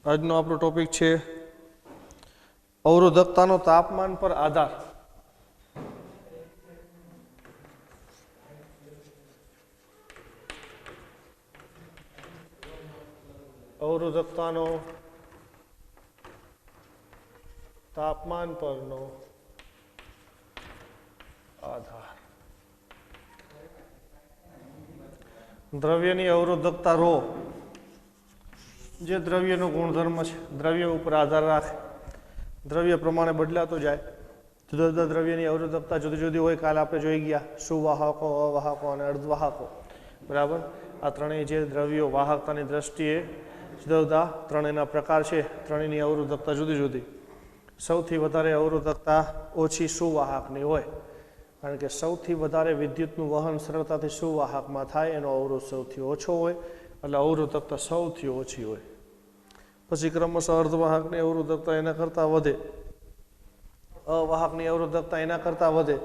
આજનો આપણો ટોપિક છે અવરોધકતાનો તાપમાન પર આધાર. અવરોધકતાનો તાપમાન પરનો આધાર. દ્રવ્યની અવરોધકતા ρ જે દ્રવ્યનો ગુણધર્મ છે, દ્રવ્ય ઉપર આધાર રાખે, દ્રવ્ય પ્રમાણે બદલાતો જાય. જુદા જુદા દ્રવ્યની અવરોધકતા જુદી જુદી હોય. કાલે આપણે જોઈ ગયા સુવાહકો, અવાહકો અને અર્ધવાહકો. બરાબર, આ ત્રણેય જે દ્રવ્યો વાહકતાની દ્રષ્ટિએ જુદા જુદા ત્રણેયના પ્રકાર છે, ત્રણેયની અવરોધકતા જુદી જુદી. સૌથી વધારે અવરોધકતા ઓછી સુવાહકની હોય, કારણ કે સૌથી વધારે વિદ્યુતનું વહન સરળતાથી સુવાહકમાં થાય, એનો અવરોધ સૌથી ઓછો હોય, એટલે અવરોધકતા સૌથી ઓછી હોય. પછી ક્રમશઃ અર્ધવાહકની અવરોધકતા એના કરતાં વધે, અવાહકની અવરોધકતા એના કરતાં વધે.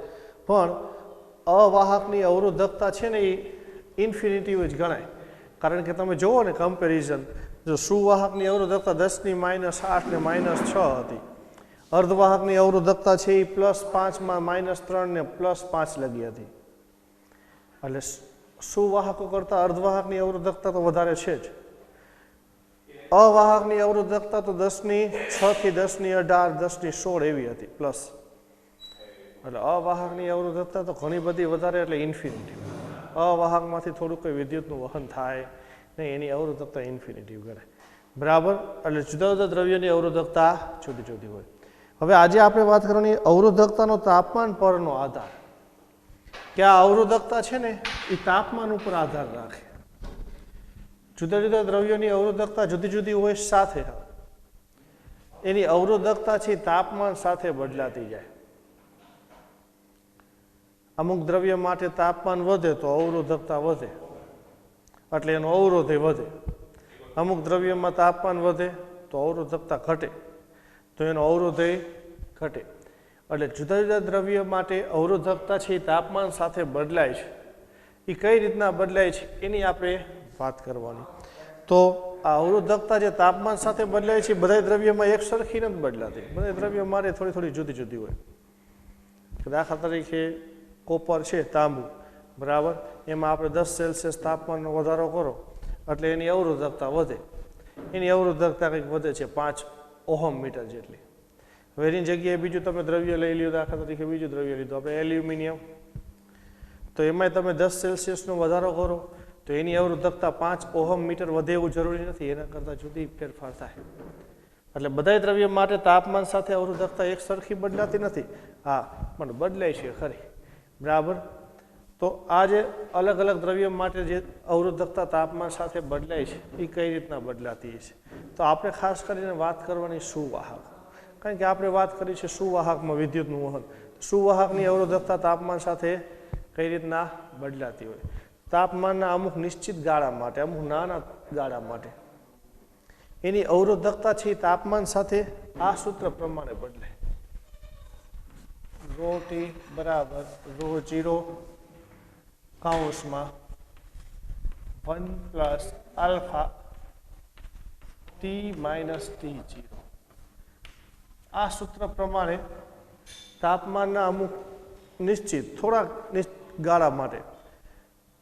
પણ અવાહકની અવરોધકતા છે ને એ ઇન્ફિનિટિવ જ ગણાય, કારણ કે તમે જુઓ ને કમ્પેરિઝન, જો સુવાહકની અવરોધકતા 10⁻8 ને -6 હતી, અર્ધવાહકની અવરોધકતા છે એ +5 માં -3 ને +5 લગી હતી. એટલે સુવાહકો કરતાં અર્ધવાહકની અવરોધકતા તો વધારે છે જ. અવાહકની અવરોધકતા તો 10⁶ થી 10⁸, 10⁻16 એવી હતી પ્લસ. એટલે અવાહકની અવરોધકતા તો ઘણી બધી વધારે, એટલે ઇન્ફિનિટિવ. અવાહકમાંથી થોડુંક કોઈ વિદ્યુતનું વહન થાય નહીં, એની અવરોધકતા ઇન્ફિનિટિવ ગણાય. બરાબર, એટલે જુદા જુદા દ્રવ્યની અવરોધકતા જુદી જુદી હોય. હવે આજે આપણે વાત કરવાની અવરોધકતાનો તાપમાન પરનો આધાર. કે આ અવરોધકતા છે ને એ તાપમાન ઉપર આધાર રાખે. જુદા જુદા દ્રવ્યોની અવરોધકતા જુદી જુદી હોય, સાથે એની અવરોધકતા છે તાપમાન સાથે બદલાતી જાય. અમુક દ્રવ્ય માટે તાપમાન વધે તો અવરોધકતા વધે, એટલે એનો અવરોધે વધે. અમુક દ્રવ્યમાં તાપમાન વધે તો અવરોધકતા ઘટે, તો એનો અવરોધે ઘટે. એટલે જુદા જુદા દ્રવ્ય માટે અવરોધકતા છે એ તાપમાન સાથે બદલાય છે. એ કઈ રીતના બદલાય છે એની આપણે વાત કરવાની. તો આ અવરોધકતા જે તાપમાન સાથે બદલાય છે, બધા દ્રવ્યમાં એક સરખી નથી બદલાતી, બધા દ્રવ્ય માટે થોડી થોડી જુદી જુદી હોય. દાખલા તરીકે કોપર છે, તાંબુ, બરાબર, એમાં આપણે 10 C તાપમાનનો વધારો કરો એટલે એની અવરોધકતા વધે. એની અવરોધકતા કંઈક વધે છે 5 ઓહમ મીટર જેટલી. હવે એની જગ્યાએ બીજું તમે દ્રવ્ય લઈ લ્યો, દાખલા તરીકે બીજું દ્રવ્ય લીધું આપણે એલ્યુમિનિયમ, તો એમાંય તમે 10 C વધારો કરો તો એની અવરોધકતા 5 ઓહમ મીટર વધે એવું જરૂરી નથી, એના કરતાં જુદી ફેરફાર થાય. એટલે બધા દ્રવ્ય માટે તાપમાન સાથે અવરોધકતા એક સરખી બદલાતી નથી. હા, પણ બદલાય છે ખરી. બરાબર, તો આ જે અલગ અલગ દ્રવ્ય માટે જે અવરોધકતા તાપમાન સાથે બદલાય છે એ કઈ રીતના બદલાતી છે, તો આપણે ખાસ કરીને વાત કરવાની સુવાહક. કારણ કે આપણે વાત કરી છે સુવાહકમાં વિદ્યુતનું વહન. સુવાહકની અવરોધકતા તાપમાન સાથે કઈ રીતના બદલાતી હોય. તાપમાનના અમુક નિશ્ચિત ગાળા માટે, અમુક નાના ગાળા માટે એની અવરોધકતા છે તાપમાન સાથે આ સૂત્ર પ્રમાણે બદલાય. ρT બરાબર ρ0 કૌંસમાં 1 + α T - T0. આ સૂત્ર પ્રમાણે તાપમાનના અમુક નિશ્ચિત થોડાક ગાળા માટે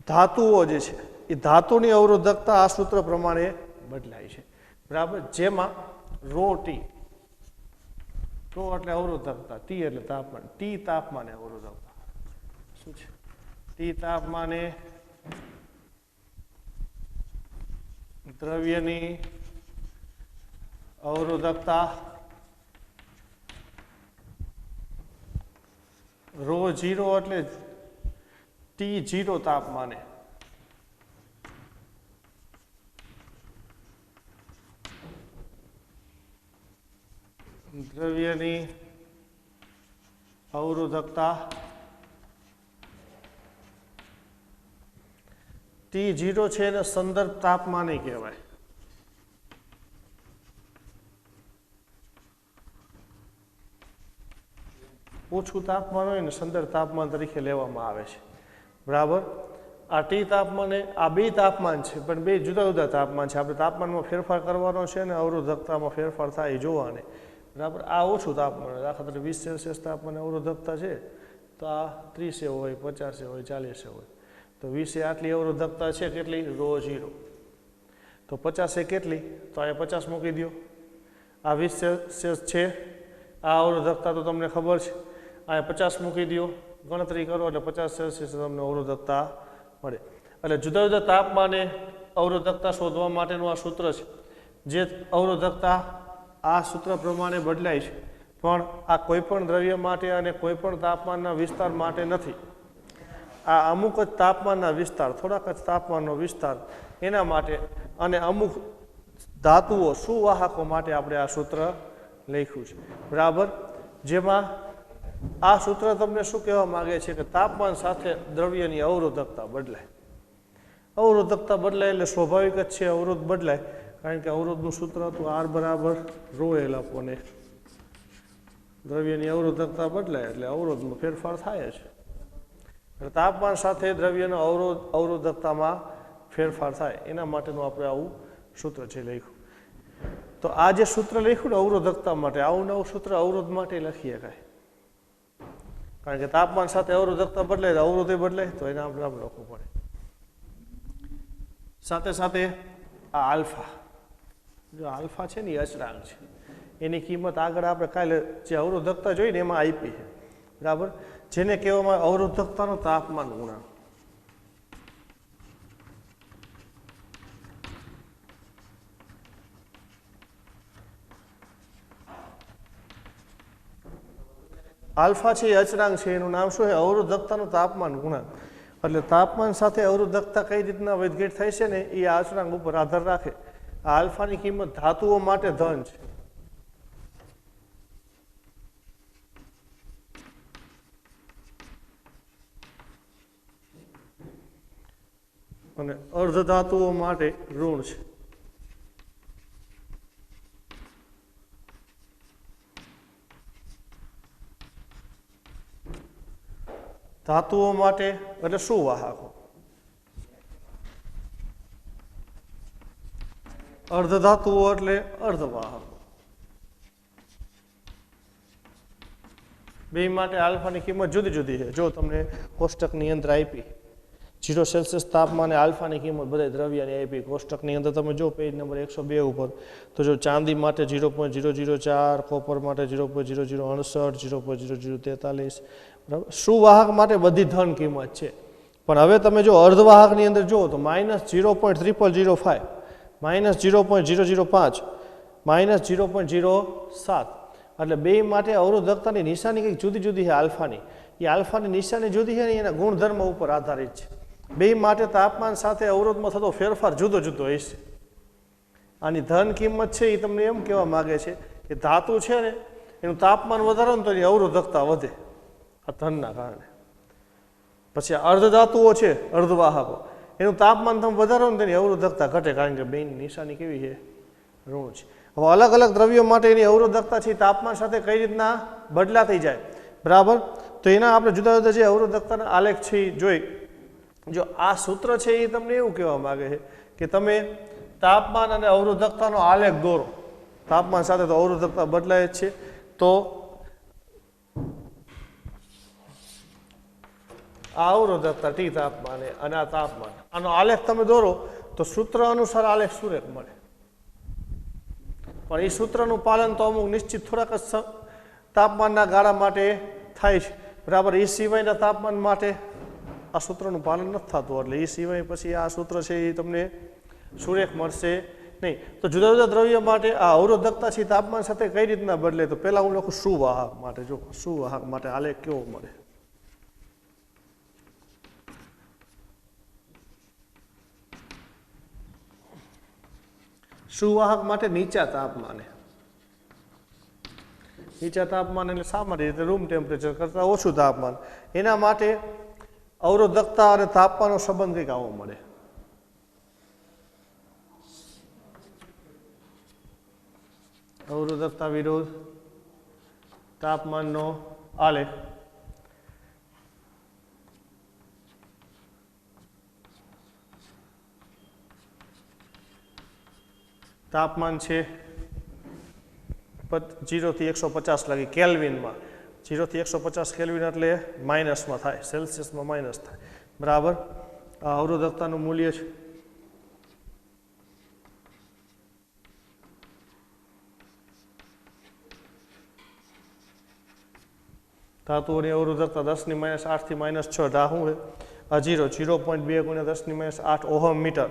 ધાતુઓ જે છે એ ધાતુની અવરોધકતા આ સૂત્ર પ્રમાણે બદલાય છે. બરાબર, જેમાં ρT, ρ એટલે અવરોધકતા, T એટલે તાપમાન, T તાપમાને અવરોધકતા શું છે? T તાપમાને દ્રવ્યની અવરોધકતા ρ0 એટલે T0 તાપમાને દ્રવ્યની અવરોધકતા T0 છે એને સંદર્ભ તાપમાને કહેવાય. ઓછું તાપમાન હોય ને સંદર્ભ તાપમાન તરીકે લેવામાં આવે છે. બરાબર, આ ટી તાપમાને આ બે તાપમાન છે, પણ બે જુદા જુદા તાપમાન છે. આપણે તાપમાનમાં ફેરફાર કરવાનો છે ને અવરોધકતામાં ફેરફાર થાય એ જોવાને. બરાબર. આ ઓછું તાપમાન, દાખલા તરીકે 20 સેલ્સિયસ તાપમાને અવરોધકતા છે, તો આ 30 હોય, 50 હોય, 40 હોય. તો 20 આટલી અવરોધકતા છે, કેટલી? ρ0. તો 50 કેટલી? તો અહીંયા 50 મૂકી દો. આ 20 સેલ્સિયસ છે, આ અવરોધકતા તો તમને ખબર છે, અહીંયા 50 મૂકી દો, ગણતરી કરો એટલે 50 સેલ્સિયસ તમને અવરોધકતા મળે. એટલે જુદા જુદા તાપમાને અવરોધકતા શોધવા માટેનું આ સૂત્ર છે. જે અવરોધકતા આ સૂત્ર પ્રમાણે બદલાય છે, પણ આ કોઈપણ દ્રવ્ય માટે અને કોઈપણ તાપમાનના વિસ્તાર માટે નથી. આ અમુક જ તાપમાનના વિસ્તાર, થોડાક જ તાપમાનનો વિસ્તાર, એના માટે અને અમુક ધાતુઓ સુવાહકો માટે આપણે આ સૂત્ર લખ્યું છે. બરાબર. જેમાં આ સૂત્ર તમને શું કહેવા માંગે છે કે તાપમાન સાથે દ્રવ્યની અવરોધકતા બદલાય. અવરોધકતા બદલાય એટલે સ્વાભાવિક જ છે અવરોધ બદલાય, કારણ કે અવરોધનું સૂત્ર હતું R બરાબર ρL અપોન A. દ્રવ્યની અવરોધકતા બદલાય એટલે અવરોધમાં ફેરફાર થાય છે. એટલે તાપમાન સાથે દ્રવ્યનો અવરોધકતામાં ફેરફાર થાય એના માટેનું આપણે આવું સૂત્ર છે લખ્યું. તો આ જે સૂત્ર લખ્યું ને અવરોધકતા માટે, આવું નવું સૂત્ર અવરોધ માટે લખી શકાય, કારણ કે તાપમાન સાથે અવરોધકતા બદલાય, અવરોધે બદલાય, તો એને આપણે લખવું પડે. સાથે સાથે આ આલ્ફા, જો આલ્ફા છે ને એ અચળાંક છે, એની કિંમત આગળ આપણે કાલે જે અવરોધકતા જોઈ ને એમાં આપી છે. બરાબર. જેને કહેવામાં અવરોધકતાનો તાપમાન ગુણાંક. આલ્ફા છે એ અચળાંક છે, એનું નામ શું છે? અવરોધકતાનો તાપમાન ગુણાંક. એટલે તાપમાન સાથે અવરોધકતા કઈ રીતના વધઘટ થાય છે ને એ અચળાંક ઉપર આધાર રાખે. આ આલ્ફાની કિંમત ધાતુઓ માટે ધન છે, અને અર્ધધાતુઓ માટે ઋણ છે. ધાતુઓ માટે એટલે સુવાહકો, અર્ધધાતુઓ એટલે અર્ધવાહકો. બે માટે આલ્ફાની કિંમત જુદી જુદી છે. જો તમને કોષ્ટકની અંદર આપી 0 સેલ્સિયસ તાપમાને આલ્ફાની કિંમત બધા દ્રવ્યની આપી, કોષ્ટકની અંદર તમે જો પેજ નંબર 102 ઉપર, તો જો ચાંદી માટે 0.004, કોપર માટે 0.0068, 0.0043. બરાબર. સુવાહક માટે બધી ધન કિંમત છે. પણ હવે તમે જો અર્ધવાહકની અંદર જુઓ તો -0.0005, -0.005, -0.07. એટલે બે માટે અવરોધકતાની નિશાની કંઈક જુદી જુદી છે આલ્ફાની. એ આલ્ફાની નિશાની જુદી છે ને એના ગુણધર્મ ઉપર આધારિત છે. બે માટે તાપમાન સાથે અવરોધમાં થતો ફેરફાર જુદો જુદો હોય છે. આની ધન કિંમત છે એ તમને એમ કહેવા માગે છે કે ધાતુ છે ને એનું તાપમાન વધારે ને તો એની અવરોધકતા વધે આ ધનના કારણે. પછી અર્ધધાતુઓ છે, અર્ધવાહકો, એનું તાપમાન તમે વધારો ને તેની અવરોધકતા ઘટે, કારણ કે બેની નિશાની કેવી છે? ઋણ છે. હવે અલગ અલગ દ્રવ્યો માટે એની અવરોધકતા છે તાપમાન સાથે કઈ રીતના બદલાતી જાય. બરાબર. તો એના આપણે જુદા જુદા જે અવરોધકતાના આલેખ છે એ જોઈ. જો આ સૂત્ર છે એ તમને એવું કહેવા માંગે છે કે તમે તાપમાન અને અવરોધકતાનો આલેખ દોરો. તાપમાન સાથે તો અવરોધકતા બદલાય જ છે, તો આ અવરોધકતા ટી તાપમાને અને આ તાપમાન, આનો આલેખ તમે દોરો તો સૂત્ર અનુસાર આલેખ સુરેખ મળે. પણ એ સૂત્રનું પાલન તો અમુક નિશ્ચિત થોડાક જ તાપમાનના ગાળા માટે થાય છે. બરાબર. એ સિવાયના તાપમાન માટે આ સૂત્રનું પાલન નથી થતું, એટલે એ સિવાય પછી આ સૂત્ર છે એ તમને સુરેખ મળશે નહીં. તો જુદા જુદા દ્રવ્ય માટે આ અવરોધકતા છે તાપમાન સાથે કઈ રીતના બદલે, તો પહેલા હું લખું સુવાહક માટે. જો સુવાહક માટે આલેખ કેવો મળે. સુવાહક માટે નીચા તાપમાને, નીચા તાપમાન એટલે સામાન્ય રીતે રૂમ ટેમ્પરેચર કરતાં ઓછું તાપમાન, એના માટે અવરોધકતા અને તાપમાનનો સંબંધ કંઈક આવો મળે. અવરોધકતા વિરુદ્ધ તાપમાનનો આલેખ. તાપમાન છે 0 થી 150 લગી કેલ્વિનમાં 0 થી 150 કેલ્વિન એટલે માઇનસમાં થાય, સેલ્સિયસમાં માઇનસ થાય, બરાબર. આ અવરોધકતાનું મૂલ્ય છે. ધાતુઓની અવરોધકતા 10⁻8 થી -6. આ શું છે? આ 0.2 × 10⁻8 ઓહમ મીટર,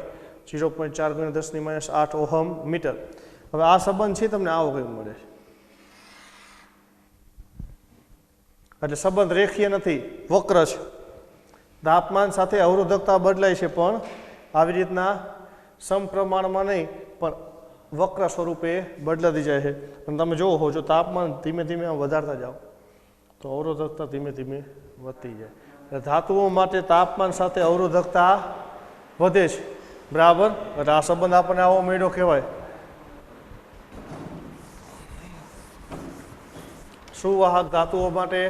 0.4 × 10⁻8 ઓહમ મીટર. હવે આ સંબંધ છે તમને આવો કંઈક મળે છે. એટલે સંબંધ રેખીય નથી, વક્ર છે. તાપમાન સાથે અવરોધકતા બદલાય છે, પણ આવી રીતના સમપ્રમાણમાં નહીં, પણ વક્ર સ્વરૂપે બદલાતી જાય છે. અને તમે જોવો છો, જો તાપમાન ધીમે ધીમે આમ વધારતા જાઓ તો અવરોધકતા ધીમે ધીમે વધતી જાય. એટલે ધાતુઓ માટે તાપમાન સાથે અવરોધકતા વધે છે, બરાબર. એટલે આ સંબંધ આપણને આવો મળ્યો કહેવાય. સુવાહક ધાતુઓ માટે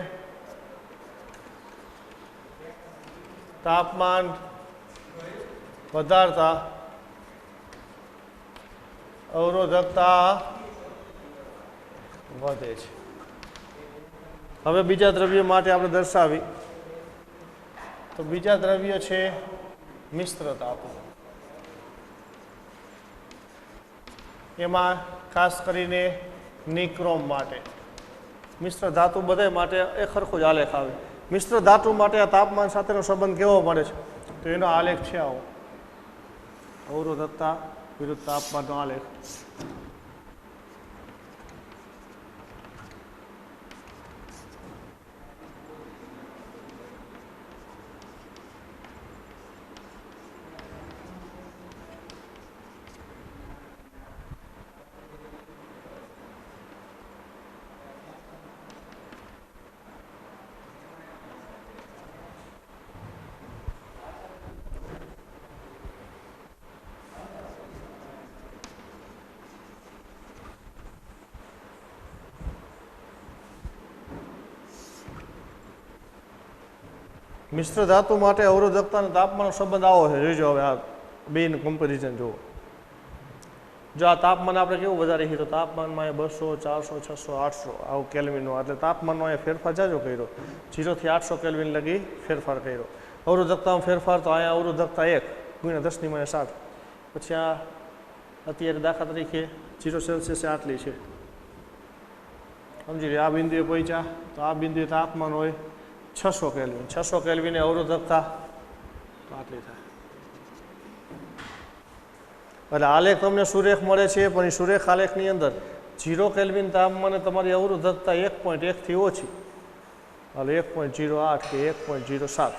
તાપમાન વધારતા અવરોધકતા વધે છે. હવે બીજા દ્રવ્ય માટે આપણે દર્શાવી તો બીજા દ્રવ્ય છે મિશ્ર ધાતુ. એમાં ખાસ કરીને નિક્રોમ માટે. મિશ્ર ધાતુ બધા માટે એ સરખો જ આલેખ આવે. મિશ્ર ધાતુ માટે આ તાપમાન સાથેનો સંબંધ કેવો મળે છે? તો એનો આલેખ છે આવો, અવરોધકતા વિરુદ્ધ તાપમાનનો આલેખ. મિશ્ર ધાતુ માટે અવરોધકતા અને તાપમાનનો સંબંધ આવો છે. જોઈજો હવે આ બેનું કમ્પેરિઝન જુઓ. જો આ તાપમાન આપણે કેવું વધારે છે, તો તાપમાનમાં 200, 400, 600, 800 આવું કેલ્વિનનો, એટલે તાપમાનનો અહીંયા ફેરફાર જાજો કર્યો. 0 થી 800 કેલ્વિન લગી ફેરફાર કર્યો. અવરોધકતામાં ફેરફાર તો અહીંયા અવરોધકતા 1 × 10⁻7. પછી આ અત્યારે દાખલા તરીકે 0 સેલ્સિયસ આટલી છે, સમજી લે. આ બિંદુએ પહોંચ્યા તો આ બિંદુએ તાપમાન હોય 600 કેલ્વિન. 600 કેલ્વિને અવરોધકતા તો આટલી થાય. એટલે આલેખ તમને સુરેખ મળે છે, પણ એ સુરેખ આલેખની અંદર 0 કેલ્વિન તાપમાને તમારી અવરોધકતા 1.1 થી ઓછી, એટલે 1.08 કે 1.07.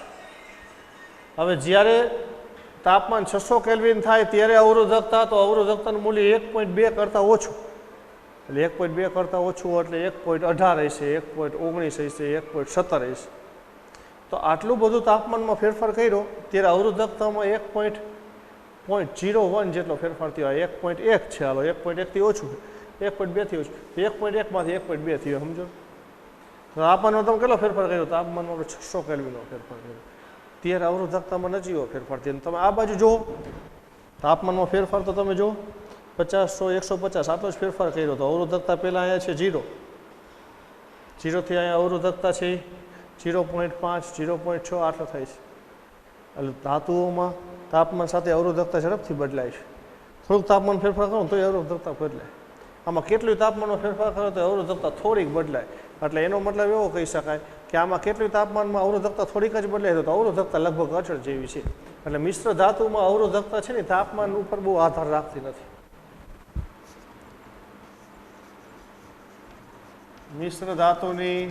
હવે જ્યારે તાપમાન 600 કેલ્વિન થાય ત્યારે અવરોધકતા, તો અવરોધકતાનું મૂલ્ય 1.2 કરતાં ઓછું, એટલે 1.2 કરતાં ઓછું એટલે 1.18 હશે, 1.19 હશે, 1.17 હશે. તો આટલું બધું તાપમાનમાં ફેરફાર કર્યો ત્યારે અવરોધકતામાં 1.01 જેટલો ફેરફાર થયો. 1.1 છે, હાલો 1.1 થી ઓછું, 1.2 થી ઓછું, 1.1 માંથી 1.2 થયો, સમજો. તાપમાનમાં તમે કેટલો ફેરફાર કર્યો? તાપમાનમાં 600 કેલ્વિનનો ફેરફાર કર્યો. ત્યારે અવરોધકતામાં નજીવો ફેરફાર થયો. તમે આ બાજુ જુઓ, તાપમાનમાં ફેરફાર તો તમે જુઓ 50, 100, 150 આટલો જ ફેરફાર કર્યો. તો અવરોધકતા પહેલાં અહીંયા છે 0, 0 થી અહીંયા અવરોધકતા છે 0.5, 0.6 આટલો થાય છે. એટલે ધાતુઓમાં તાપમાન સાથે અવરોધકતા ઝડપથી બદલાય છે. થોડુંક તાપમાન ફેરફાર કરો તો એ અવરોધકતા બદલાય. આમાં કેટલું તાપમાનમાં ફેરફાર કરો તો અવરોધકતા થોડીક બદલાય. એટલે એનો મતલબ એવો કહી શકાય કે આમાં કેટલું તાપમાનમાં અવરોધકતા થોડીક જ બદલાય તો અવરોધકતા લગભગ અચળ જેવી છે. એટલે મિશ્ર ધાતુમાં અવરોધકતા છે ને તાપમાન ઉપર બહુ આધાર રાખતી નથી. મિશ્ર ધાતુની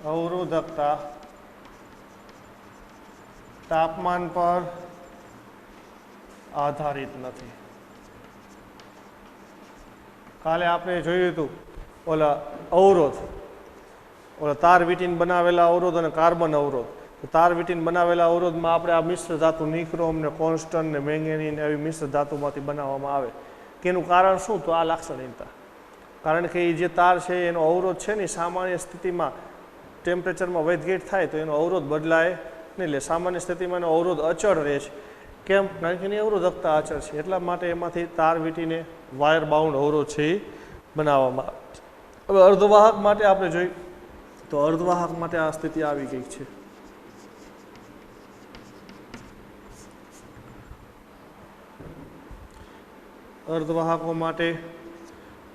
અવરોધકતા તાપમાન પર આધારિત નથી. કાલે આપણે જોયું હતું ઓલા અવરોધ, ઓલા તાર વિટીન બનાવેલા અવરોધ અને કાર્બન અવરોધ. તાર વિટીન બનાવેલા અવરોધમાં આપણે આ મિશ્ર ધાતુ નિક્રોમ ને કોન્સ્ટન્ટ ને મેંગેનીન એવી મિશ્ર ધાતુમાંથી બનાવવામાં આવે. કે એનું કારણ શું? તો આ લાક્ષણિકતા. કારણ કે એ જે તાર છે એનો અવરોધ છે ને સામાન્ય સ્થિતિમાં ટેમ્પરેચરમાં વધઘટ થાય તો એનો અવરોધ બદલાય નહીં. એટલે સામાન્ય સ્થિતિમાં એનો અવરોધ અચળ રહે છે. કેમ? કારણ કે એની અવરોધકતા અચળ છે, એટલા માટે એમાંથી તાર વીંટીને વાયર બાઉન્ડ અવરોધ છે એ બનાવવામાં આવે છે. હવે અર્ધવાહક માટે આપણે જોઈએ તો અર્ધવાહક માટે આ સ્થિતિ આવી ગઈ છે. અર્ધવાહકો માટે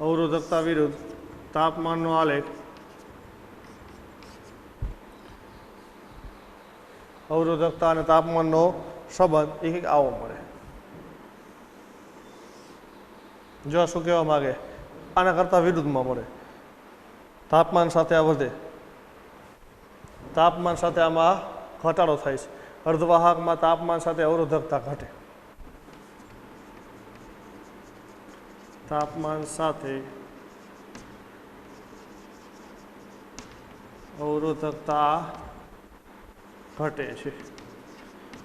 અવરોધકતા વિરુદ્ધ તાપમાનનો આલેખ અવરોધકતા અને તાપમાનનો સંબંધ એ કંઈક આવો મળે. જો શું કહેવા માગે, આના કરતાં વિરુદ્ધમાં મળે. તાપમાન સાથે આ વધે, તાપમાન સાથે આમાં ઘટાડો થાય છે. અર્ધવાહકમાં તાપમાન સાથે અવરોધકતા ઘટે, તાપમાન સાથે અવરોધકતા ઘટે છે.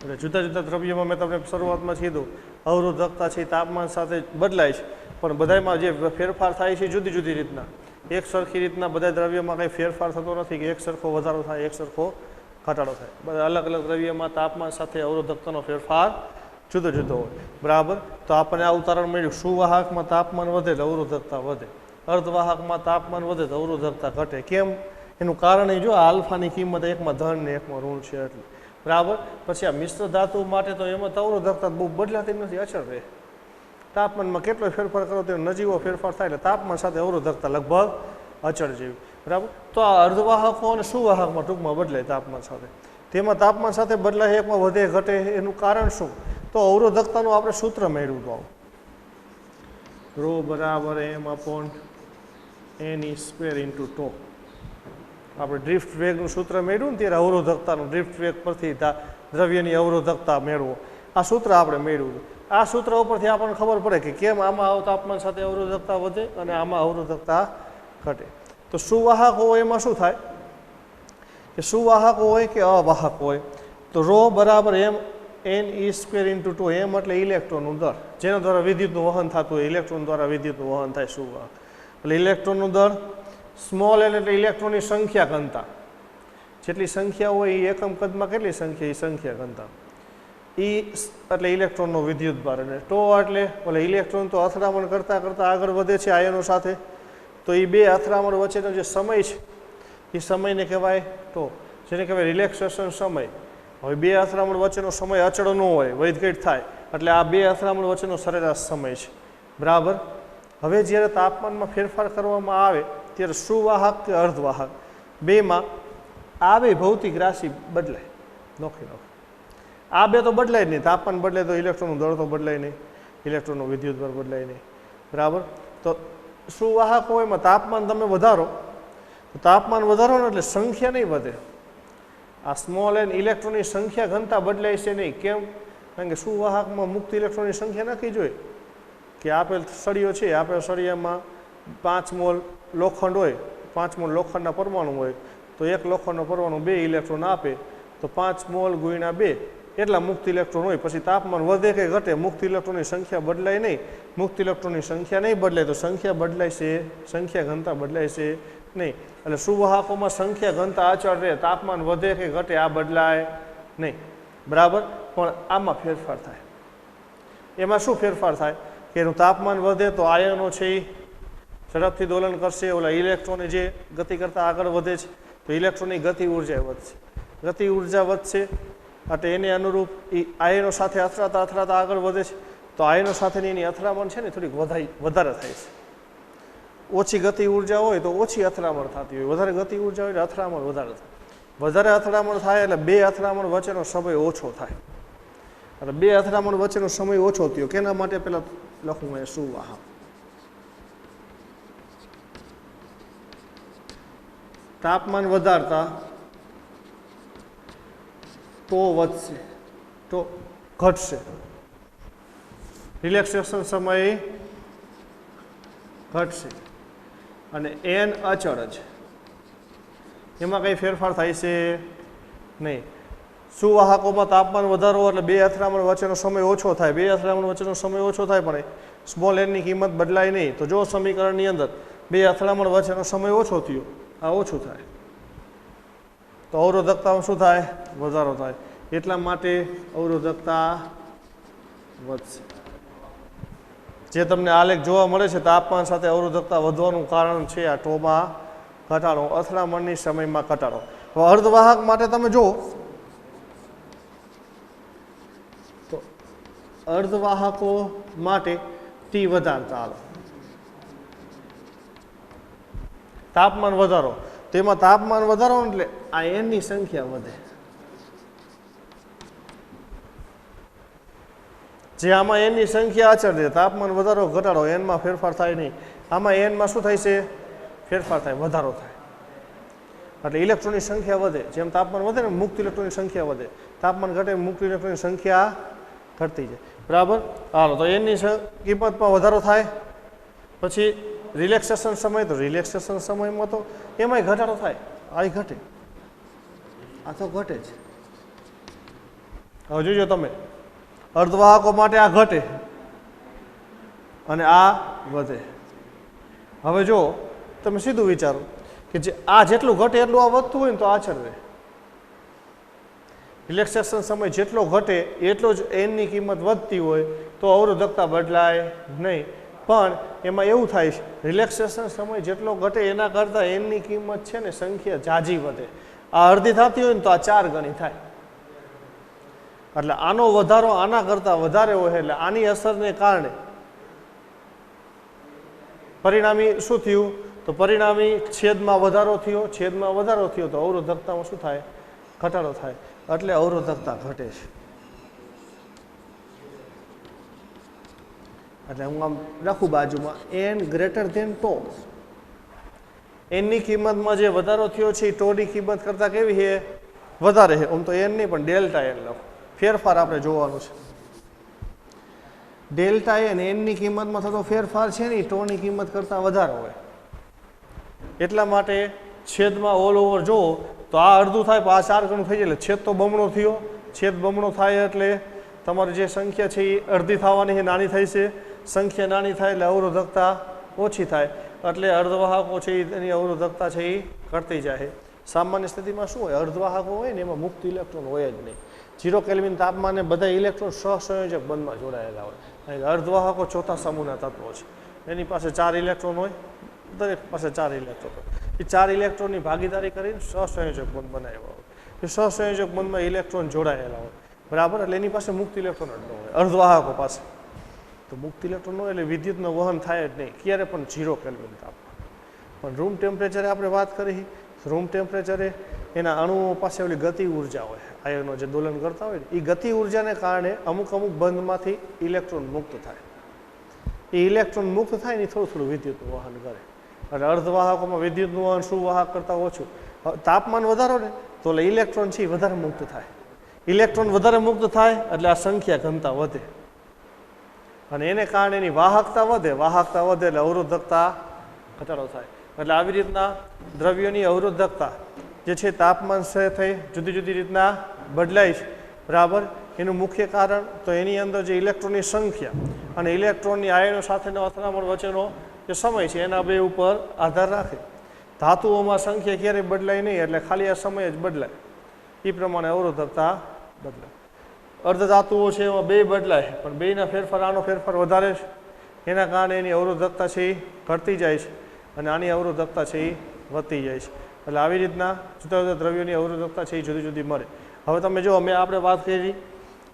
એટલે જુદા જુદા દ્રવ્યોમાં મેં તમને શરૂઆતમાં કીધું અવરોધકતા છે તાપમાન સાથે બદલાય છે, પણ બધામાં જે ફેરફાર થાય છે જુદી જુદી રીતના. એક સરખી રીતના બધા દ્રવ્યોમાં કંઈ ફેરફાર થતો નથી કે એક સરખો વધારો થાય એક સરખો ઘટાડો થાય. બધા અલગ અલગ દ્રવ્યોમાં તાપમાન સાથે અવરોધકતાનો ફેરફાર જુદો જુદો હોય. બરાબર. તો આપણને આ ઉદાહરણ મળ્યું, સુવાહકમાં તાપમાન વધે તો અવરોધકતા વધે, અર્ધવાહકમાં તાપમાન વધે તો અવરોધકતા ઘટે. કેમ? એનું કારણ એ જો આલ્ફાની કિંમત એકમાં ધન ને એકમાં ઋણ છે એટલે. બરાબર. પછી આ મિશ્ર ધાતુ માટે તો એમાં તો અવરોધકતા બહુ બદલાતી નથી, અચળ રહે. તાપમાનમાં કેટલો ફેરફાર કરો તો નજીવો ફેરફાર થાય એટલે તાપમાન સાથે અવરોધકતા લગભગ અચળ જેવી. બરાબર. તો આ અર્ધવાહકો અને સુવાહકમાં ટૂંકમાં બદલાય તાપમાન સાથે. તેમાં તાપમાન સાથે બદલાય, એકમાં વધે ઘટે, એનું કારણ શું? તો અવરોધકતાનું આપણે સૂત્ર મેળવ્યું તો ρ બરાબર m/n² × τ. આપણે ડ્રિફ્ટ વેગનું સૂત્ર મેળવ્યું ને ત્યારે અવરોધકતાનું ડ્રિફ્ટ વેગ પરથી દ્રવ્યની અવરોધકતા મેળવો, આ સૂત્ર આપણે મેળવ્યું. આ સૂત્ર ઉપરથી આપણને ખબર પડે કે કેમ આમાં તાપમાન સાથે અવરોધકતા વધે અને આમાં અવરોધકતા ઘટે. તો સુવાહક હોય એમાં શું થાય કે સુવાહક હોય કે અવાહક હોય તો ρ બરાબર mn² × τ. એમ એટલે ઇલેક્ટ્રોનનું દર, જેના દ્વારા વિદ્યુતનું વહન થતું હોય, ઇલેક્ટ્રોન દ્વારા વિદ્યુતનું વહન થાય સુવાહક. એટલે ઇલેક્ટ્રોનનું દર, સ્મોલ એલ એટલે ઇલેક્ટ્રોનની સંખ્યા ઘનતા, જેટલી સંખ્યા હોય એ એકમ કદમાં કેટલી સંખ્યા એ સંખ્યા ઘનતા. ઈ એટલે ઇલેક્ટ્રોનનો વિદ્યુત ભાર, અને ટો એટલે ઇલેક્ટ્રોન તો અથડામણ કરતાં કરતાં આગળ વધે છે આયનો સાથે, તો એ બે અથડામણ વચ્ચેનો જે સમય છે એ સમયને કહેવાય ટો, જેને કહેવાય રિલેક્સેશન સમય. હવે બે અથડામણ વચ્ચેનો સમય અચળ ન હોય, વધઘટ થાય, એટલે આ બે અથડામણ વચ્ચેનો સરેરાશ સમય છે. બરાબર. હવે જ્યારે તાપમાનમાં ફેરફાર કરવામાં આવે ત્યારે સુવાહક કે અર્ધવાહક બેમાં આ બે ભૌતિક રાશિ બદલાય, નોખી નોખી. આ બે તો બદલાય જ નહીં, તાપમાન બદલાય તો ઇલેક્ટ્રોનનું દળ તો બદલાય નહીં, ઇલેક્ટ્રોનનો વિદ્યુત ભાર બદલાય નહીં. બરાબર. તો સુવાહક હોય એમાં તાપમાન તમે વધારો, તો તાપમાન વધારો ને એટલે સંખ્યા નહીં વધે, આ સ્મોલ એન ઇલેક્ટ્રોનની સંખ્યા ઘનતા બદલાય છે નહીં. કેમ? કારણ કે સુવાહકમાં મુક્ત ઇલેક્ટ્રોનની સંખ્યા નક્કી જોઈએ કે આપેલ સળિયો છે, આપેલ સળિયામાં 5 મોલ લોખંડ હોય, 5 મોલ લોખંડના પરમાણુ હોય, તો એક લોખંડનો પરમાણુ 2 ઇલેક્ટ્રોન આપે, તો 5 મોલ ગુણ્યા 2 એટલા મુક્ત ઇલેક્ટ્રોન હોય. પછી તાપમાન વધે કે ઘટે, મુક્ત ઇલેક્ટ્રોનની સંખ્યા બદલાય નહીં. મુક્ત ઇલેક્ટ્રોનની સંખ્યા નહીં બદલાય તો સંખ્યા બદલાય છે, સંખ્યા ઘનતા બદલાય છે નહીં. એટલે સુવાહકોમાં સંખ્યા ઘનતા અચળ રહે, તાપમાન વધે કે ઘટે આ બદલાય નહીં. બરાબર. પણ આમાં ફેરફાર થાય. એમાં શું ફેરફાર થાય કે એનું તાપમાન વધે તો આયનો છે એ ઝડપથી દોલન કરશે, ઓલા ઇલેક્ટ્રોન જે ગતિ કરતાં આગળ વધે છે તો ઇલેક્ટ્રોનની ગતિ ઉર્જા વધશે, ગતિ ઉર્જા વધશે એટલે એને અનુરૂપ એ આયનો સાથે અથડાતા અથડાતા આગળ વધે છે, તો આયનો સાથેની એની અથડામણ છે ને થોડીક વધારે થાય છે. ઓછી ગતિ ઉર્જા હોય તો ઓછી અથડામણ થતી હોય, વધારે ગતિ ઉર્જા હોય એટલે અથડામણ વધારે થાય. વધારે અથડામણ થાય એટલે બે અથડામણ વચ્ચેનો સમય ઓછો થાય, એટલે બે અથડામણ વચ્ચેનો સમય ઓછો થયો. કેના માટે? પેલા લખું એ સુવાહક. તાપમાન વધારતા તો વધશે, તો ઘટશે, રિલેક્સેશન સમય ઘટશે, અને એન અચળ જ, એમાં કંઈ ફેરફાર થાય છે નહીં. સુવાહકોમાં તાપમાન વધારો એટલે બે અથડામણ વચ્ચેનો સમય ઓછો થાય, બે અથડામણ વચ્ચેનો સમય ઓછો થાય પણ સ્મોલ એનની કિંમત બદલાય નહીં. તો જો સમીકરણની અંદર બે અથડામણ વચ્ચેનો સમય ઓછો થયો, આ ઓછું થાય, તો અવરોધકતામાં શું થાય? વધારો થાય. એટલા માટે અવરોધકતા વધશે. જે તમને આલેખ જોવા મળે છે તાપમાન સાથે અવરોધકતા વધવાનું કારણ છે આ ટોમાં ઘટાડો, અથડામણની સમયમાં ઘટાડો. હવે અર્ધવાહક માટે તમે જુઓ તો અર્ધવાહકો માટે ટી વધારતા હાલો, તાપમાન વધારો, તેમાં તાપમાન વધારો એટલે આ એનની સંખ્યા વધે. જે આમાં એનની સંખ્યા અચળ છે, તાપમાન વધારો ઘટાડો એનમાં ફેરફાર થાય નહીં. આમાં એનમાં શું થાય છે? ફેરફાર થાય, વધારો થાય. એટલે ઇલેક્ટ્રોનની સંખ્યા વધે. જેમ તાપમાન વધે ને મુક્ત ઇલેક્ટ્રોનની સંખ્યા વધે, તાપમાન ઘટે મુક્ત ઇલેક્ટ્રોનની સંખ્યા ઘટતી જાય. બરાબર. હાલો, તો એનની કિંમતમાં વધારો થાય. પછી રિલેક્સેશન સમય, તો રિલેક્સેશન સમયમાં તો એમાંય ઘટાડો થાય. આ ઘટે, આ તો ઘટે જ. હવે જોજો તમે, અર્ધવાહકો માટે આ ઘટે અને આ વધે. હવે જો તમે સીધું વિચારો કે જે આ જેટલું ઘટે એટલું આ વધતું હોય ને તો આછળ રહે. રિલેક્સેશન સમય જેટલો ઘટે એટલો જ એનની કિંમત વધતી હોય તો અવરોધકતા બદલાય નહીં. પણ એમાં એવું થાય છે, રિલેક્સેશન સમય જેટલો ઘટે એના કરતાં એનની કિંમત છે ને સંખ્યા ઝાઝી વધે. આ અડધી થતી હોય ને તો આ 4 ગણી થાય. એટલે આનો વધારો આના કરતાં વધારે હોય એટલે આની અસરને કારણે પરિણામી શું થયું? તો પરિણામી છેદમાં વધારો થયો, છેદમાં વધારો થયો તો અવરોધકતામાં શું થાય? ઘટાડો થાય. એટલે અવરોધકતા ઘટે છે. એટલે હું આમ રાખું બાજુમાં n ગ્રેટર ધેન ટો. એનની કિંમતમાં જે વધારો થયો છે એ ટોની કિંમત કરતાં કેવી છે? વધારે છે. આમ તો એન નહીં પણ ડેલ્ટા એન લખો. ફેરફાર આપણે જોવાનું છે. ડેલ્ટા એન એનની કિંમતમાં થતો ફેરફાર છે ને ટોની કિંમત કરતાં વધારે હોય. એટલા માટે છેદમાં ઓલ ઓવર જુઓ તો આ અડધું થાય પણ આ 4 ગણું થઈ જાય એટલે છેદ તો બમણો થયો. છેદ બમણો થાય એટલે તમારી જે સંખ્યા છે એ અડધી થવાની છે, નાની થઈ છે. સંખ્યા નાની થાય એટલે અવરોધકતા ઓછી થાય. એટલે અર્ધવાહકો છે એની અવરોધકતા છે એ ઘટતી જાય. સામાન્ય સ્થિતિમાં શું હોય? અર્ધવાહકો હોય ને એમાં મુક્ત ઇલેક્ટ્રોન હોય જ નહીં. 0 કેલ્વિન તાપમાને બધા ઇલેક્ટ્રોન સહસંયોજક બંધમાં જોડાયેલા હોય. અર્ધવાહકો ચોથા સમૂહના તત્વો છે. એની પાસે 4 ઇલેક્ટ્રોન હોય, દરેક પાસે 4 ઇલેક્ટ્રોન હોય. એ 4 ઇલેક્ટ્રોનની ભાગીદારી કરીને સહસંયોજક બંધ બનાવ્યા હોય. એ સહસંયોજક બંધમાં ઇલેક્ટ્રોન જોડાયેલા હોય. બરાબર. એટલે એની પાસે મુક્ત ઇલેક્ટ્રોન જ ન હોય અર્ધવાહકો પાસે. તો મુક્ત ઇલેક્ટ્રોન હોય એટલે વિદ્યુતનું વહન થાય જ નહીં ક્યારે પણ 0 કેલ્વિન તાપમાન. પણ રૂમ ટેમ્પરેચરે આપણે વાત કરી, રૂમ ટેમ્પરેચરે એના અણુઓ પાસે ઓલી ગતિ ઉર્જા હોય, આયનો જે દોલન કરતા હોય ને એ ગતિ ઉર્જાને કારણે અમુક બંધમાંથી ઇલેક્ટ્રોન મુક્ત થાય. એ ઇલેક્ટ્રોન મુક્ત થાય ને થોડું થોડું વિદ્યુતનું વહન કરે. એટલે અર્ધવાહકોમાં વિદ્યુતનું વહન સુવાહક કરતાં ઓછું. તાપમાન વધારો ને તો એટલે ઇલેક્ટ્રોન છે એ વધારે મુક્ત થાય. ઇલેક્ટ્રોન વધારે મુક્ત થાય એટલે આ સંખ્યા ઘનતા વધે અને એને કારણે એની વાહકતા વધે. વાહકતા વધે એટલે અવરોધકતા ઘટાડો થાય. એટલે આવી રીતના દ્રવ્યોની અવરોધકતા જે છે તાપમાન થઈ જુદી જુદી રીતના બદલાય છે. બરાબર. એનું મુખ્ય કારણ તો એની અંદર જે ઇલેક્ટ્રોનની સંખ્યા અને ઇલેક્ટ્રોનની આયનો સાથેનો અથડામણ વચ્ચેનો જે સમય છે એના બે ઉપર આધાર રાખે. ધાતુઓમાં સંખ્યા ક્યારેય બદલાય નહીં એટલે ખાલી આ સમય જ બદલાય. એ પ્રમાણે અવરોધકતા બદલાય. અર્ધધાતુઓ છે એમાં બે બદલાય પણ બેના ફેરફાર આનો ફેરફાર વધારે છે. એના કારણે એની અવરોધકતા છે એ ઘટતી જાય છે અને આની અવરોધકતા છે એ વધતી જાય છે. એટલે આવી રીતના જુદા જુદા દ્રવ્યોની અવરોધકતા છે એ જુદી જુદી મળે. હવે તમે જો અમે આપણે વાત કરી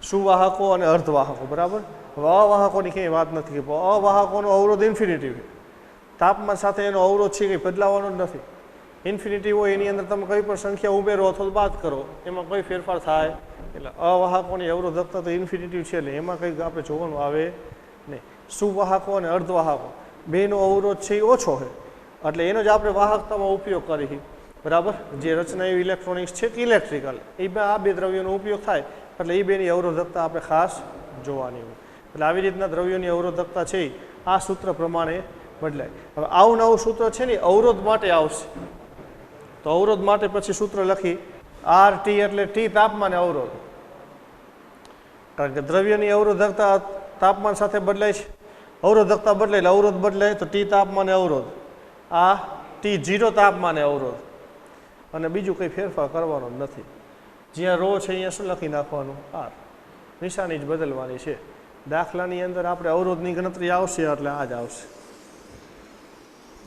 સુવાહકો અને અર્ધવાહકો. બરાબર. હવે અવાહકોની ક્યાંય વાત નથી. અવાહકોનો અવરોધ ઇન્ફિનિટી હોય. તાપમાન સાથે એનો અવરોધ છે કંઈ બદલાવાનો જ નથી. ઇન્ફિનિટી હોય એની અંદર તમે કઈ પણ સંખ્યા ઉમેરો અથવા બાદ કરો એમાં કોઈ ફેરફાર થાય. એટલે અવાહકોની અવરોધકતા તો ઇન્ફિનિટી છે એટલે એમાં કંઈક આપણે જોવાનું આવે નહીં. સુવાહકો અને અર્ધવાહકો બેનો અવરોધ છે એ ઓછો હોય એટલે એનો જ આપણે વાહકતામાં ઉપયોગ કરીએ. બરાબર. જે રચના એવી ઇલેક્ટ્રોનિક્સ છે કે ઇલેક્ટ્રિકલ એ આ બે દ્રવ્યોનો ઉપયોગ થાય એટલે એ બેની અવરોધકતા આપણે ખાસ જોવાની હોય. એટલે આવી રીતના દ્રવ્યોની અવરોધકતા છે આ સૂત્ર પ્રમાણે બદલાય. હવે આવું નવું સૂત્ર છે ને અવરોધ માટે આવશે. તો અવરોધ માટે પછી સૂત્ર લખી RT એટલે T તાપમાને અવરોધ. કારણ કે દ્રવ્યની અવરોધકતા તાપમાન સાથે બદલાય છે. અવરોધકતા બદલાય એટલે અવરોધ બદલાય તો T તાપમાને અવરોધ. આ T0 તાપમાને અવરોધ અને બીજું કંઈ ફેરફાર કરવાનો નથી. જ્યાં રો છે અહીંયા શું લખી નાખવાનું? R. નિશાની જ બદલવાની છે. દાખલાની અંદર આપણે અવરોધની ગણતરી આવશે એટલે આ જ આવશે.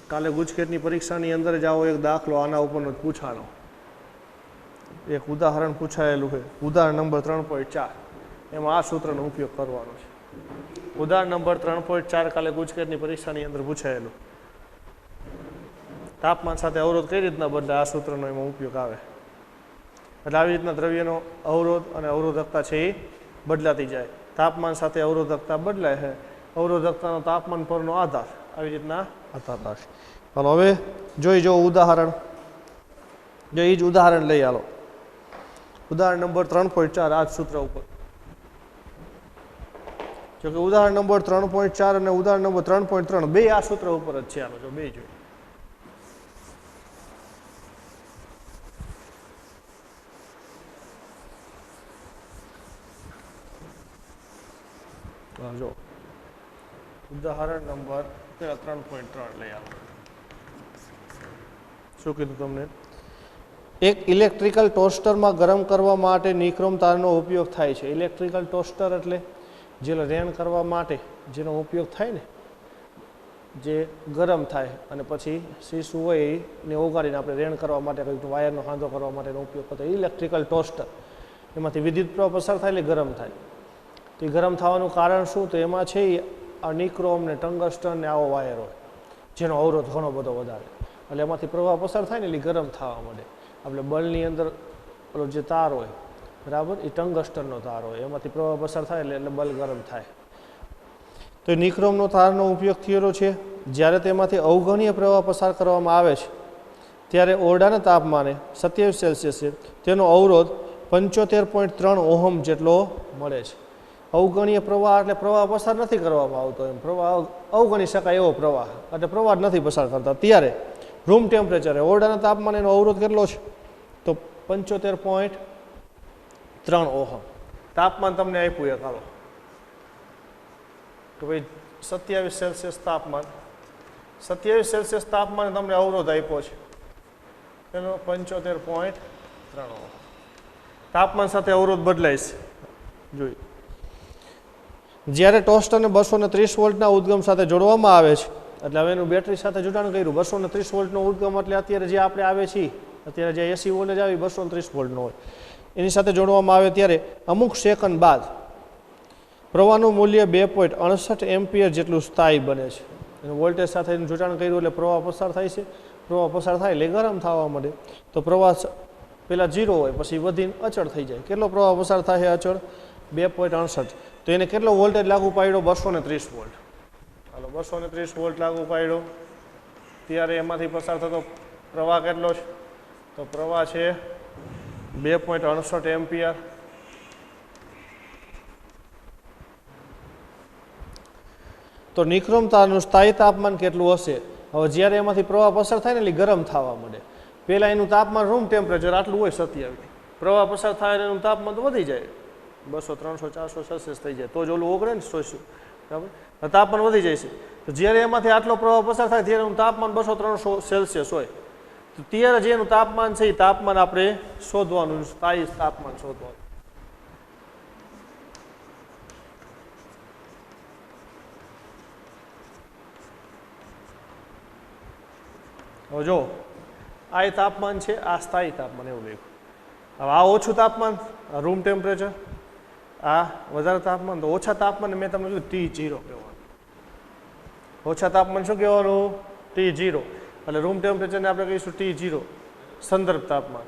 કાલે ગુજકેટની પરીક્ષાની અંદર જ આવો એક દાખલો આના ઉપરનો જ પૂછાનો, એક ઉદાહરણ પૂછાયેલું છે, ઉદાહરણ નંબર 3.4. એમાં આ સૂત્રનો ઉપયોગ કરવાનો છે. ઉદાહરણ નંબર 3.4 કાલે ગુજકેટની પરીક્ષાની અંદર પૂછાયેલું. તાપમાન સાથે અવરોધ કઈ રીતના બદલે, આ સૂત્રનો એમાં ઉપયોગ આવે. એટલે આવી રીતના દ્રવ્યનો અવરોધ અને અવરોધકતા છે એ બદલાતી જાય. તાપમાન સાથે અવરોધકતા બદલાય છે, અવરોધકતાનો તાપમાન પરનો આધાર આવી રીતના આધાર રાખે. હાલો હવે જોઈ જો ઉદાહરણ, જો એ જ ઉદાહરણ લઈ હાલો. ઉદાહરણ નંબર 3.4 આ જ સૂત્ર ઉપર. જો કે ઉદાહરણ નંબર 3.4 અને ઉદાહરણ નંબર 3.3 બે આ સૂત્ર ઉપર જ છે. હાલો જો બે જોઈએ. જો ઉદાહરણ નંબર 3.3 લઈ આવો. શું કીધું તમને? એક ઇલેક્ટ્રિકલ ટોસ્ટરમાં ગરમ કરવા માટે નિક્રોમ તારનો ઉપયોગ થાય છે. ઇલેક્ટ્રિકલ ટોસ્ટર એટલે જે રેણ કરવા માટે જેનો ઉપયોગ થાય ને, જે ગરમ થાય અને પછી શીશું હોય એને ઓગાળીને આપણે રેણ કરવા માટે કંઈક વાયરનો હાંધો કરવા માટેનો ઉપયોગ કરતો ઇલેક્ટ્રિકલ ટોસ્ટર. એમાંથી વિદ્યુત પ્રવાહ પસાર થાય એટલે ગરમ થાય. તો એ ગરમ થવાનું કારણ શું? તો એમાં છે આ નિક્રોમ ને ટંગસ્ટન ને આવો વાયર હોય જેનો અવરોધ ઘણો બધો વધારે, એટલે એમાંથી પ્રવાહ પસાર થાય ને એટલે ગરમ થવા માંડે. આપણે બલ્બની અંદર પેલો જે તાર હોય બરાબર, એ ટંગસ્ટનનો તાર હોય, એમાંથી પ્રવાહ પસાર થાય એટલે બલ્બ ગરમ થાય. તો નિક્રોમનો તારનો ઉપયોગ થયેલો છે. જ્યારે તેમાંથી અવગણ્ય પ્રવાહ પસાર કરવામાં આવે છે ત્યારે ઓરડાના તાપમાને 27 સેલ્સિયસ તેનો અવરોધ 75.3 ઓહમ જેટલો મળે છે. અવગણ્ય પ્રવાહ એટલે પ્રવાહ પસાર નથી કરવામાં આવતો, એમ પ્રવાહ અવગણી શકાય એવો પ્રવાહ, એટલે પ્રવાહ નથી પસાર કરતા. ત્યારે રૂમ ટેમ્પરેચરે ઓરડાના તાપમાને એનો અવરોધ કેટલો છે? તો 75.3 ઓહમ. તાપમાન તમને આપ્યું એક હાલો તો ભાઈ 27 સેલ્સિયસ તાપમાન, 27 સેલ્સિયસ તાપમાને તમને અવરોધ આપ્યો છે એનો 75.3 ઓહમ. તાપમાન સાથે અવરોધ બદલાય છે. જોઈ જ્યારે ટોસ્ટરને 230 વોલ્ટના ઉદ્ગમ સાથે જોડવામાં આવે છે, એટલે હવે એનું બેટરી સાથે જોડાણ કર્યું. 230 વોલ્ટનો ઉદ્ગમ એટલે અત્યારે જે આપણે આવે છીએ, અત્યારે જે એસી વોલ્ટેજ આવી 230 વોલ્ટનો હોય, એની સાથે જોડવામાં આવે ત્યારે અમુક સેકન્ડ બાદ પ્રવાહનું મૂલ્ય 2.68 એમ્પિયર જેટલું સ્થાયી બને છે. એનું વોલ્ટેજ સાથે એનું જોડાણ કર્યું એટલે પ્રવાહ પસાર થાય છે. પ્રવાહ પસાર થાય એટલે ગરમ થવા માંડે. તો પ્રવાહ પહેલાં 0 હોય પછી વધીને અચળ થઈ જાય. કેટલો પ્રવાહ પસાર થાય અચળ? 2.68. તો એને કેટલો વોલ્ટેજ લાગુ પાડ્યો? 230 વોલ્ટ. હાલો 230 વોલ્ટ લાગુ પાડ્યો ત્યારે એમાંથી પસાર થતો પ્રવાહ કેટલો છે? તો પ્રવાહ છે 2.68 એમ્પિયર. તો નિક્રોમ તારનું સ્થાયી તાપમાન કેટલું હશે? હવે જ્યારે એમાંથી પ્રવાહ પસાર થાય ને એટલે ગરમ થવા માંડે. પહેલાં એનું તાપમાન રૂમ ટેમ્પરેચર આટલું હોય 27. પ્રવાહ પસાર થાય એટલે એનું તાપમાન તો વધી જાય, 200, 300, 400 સેલ્સિયસ થઈ જાય. તો જ ઓલું ઓગળે ને 100, બરાબર, તાપમાન વધી જાય છે. તો જ્યારે એમાંથી આટલો પ્રવાહ પસાર થાય ત્યારે એનું તાપમાન 200-300 સેલ્સિયસ હોય. તો ત્યારે જે એનું તાપમાન છે એ તાપમાન આપણે શોધવાનું, સ્થાયી તાપમાન શોધવાનું. હવે જો આ તાપમાન છે, આ સ્થાયી તાપમાન એવું લખ્યું. હવે આ ઓછું તાપમાન રૂમ ટેમ્પરેચર, આ વધારે તાપમાન. તો ઓછા તાપમાન મેં તમને કીધું T0 કહેવાનું. ઓછા તાપમાન શું કહેવાનું? T0. એટલે રૂમ ટેમ્પરેચરને આપણે કહીશું T0 સંદર્ભ તાપમાન.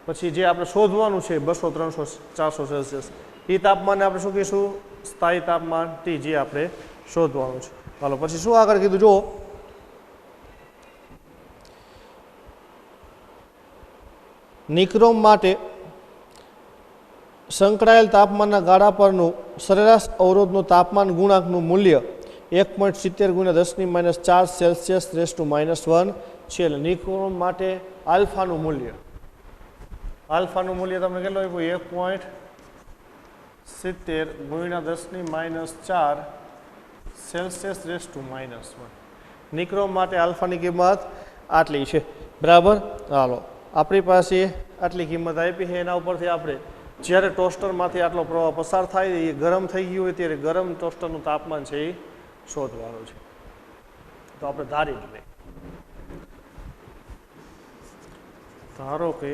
પછી જે આપણે શોધવાનું છે 200, 300, 400 સેલ્સિયસ, એ તાપમાનને આપણે શું કહીશું? સ્થાયી તાપમાન T, જે આપણે શોધવાનું છે. ચાલો પછી શું આગળ કીધું જો, નિક્રોમ માટે સંકળાયેલ તાપમાનના ગાળા પરનું સરેરાશ અવરોધનું તાપમાન ગુણાંકનું મૂલ્ય 1.70 × 10⁻⁴ સેલ્સિયસ ⁻1 છે. એટલે નિક્રોમ માટે આલ્ફાનું મૂલ્ય, આલ્ફાનું મૂલ્ય તમને કેટલું આપ્યું? 1.70 × 10⁻⁴ સેલ્સિયસ ⁻1. નિક્રોમ માટે આલ્ફાની કિંમત આટલી છે, બરાબર. હાલો આપણી પાસે આટલી કિંમત આપી છે, એના ઉપરથી આપણે જ્યારે ટોસ્ટરમાંથી આટલો પ્રવાહ પસાર થાય એ ગરમ થઈ ગયું હોય ત્યારે ગરમ ટોસ્ટરનું તાપમાન છે એ શોધવાનું છે. તો આપણે ધારી જ લઈએ. ધારો કે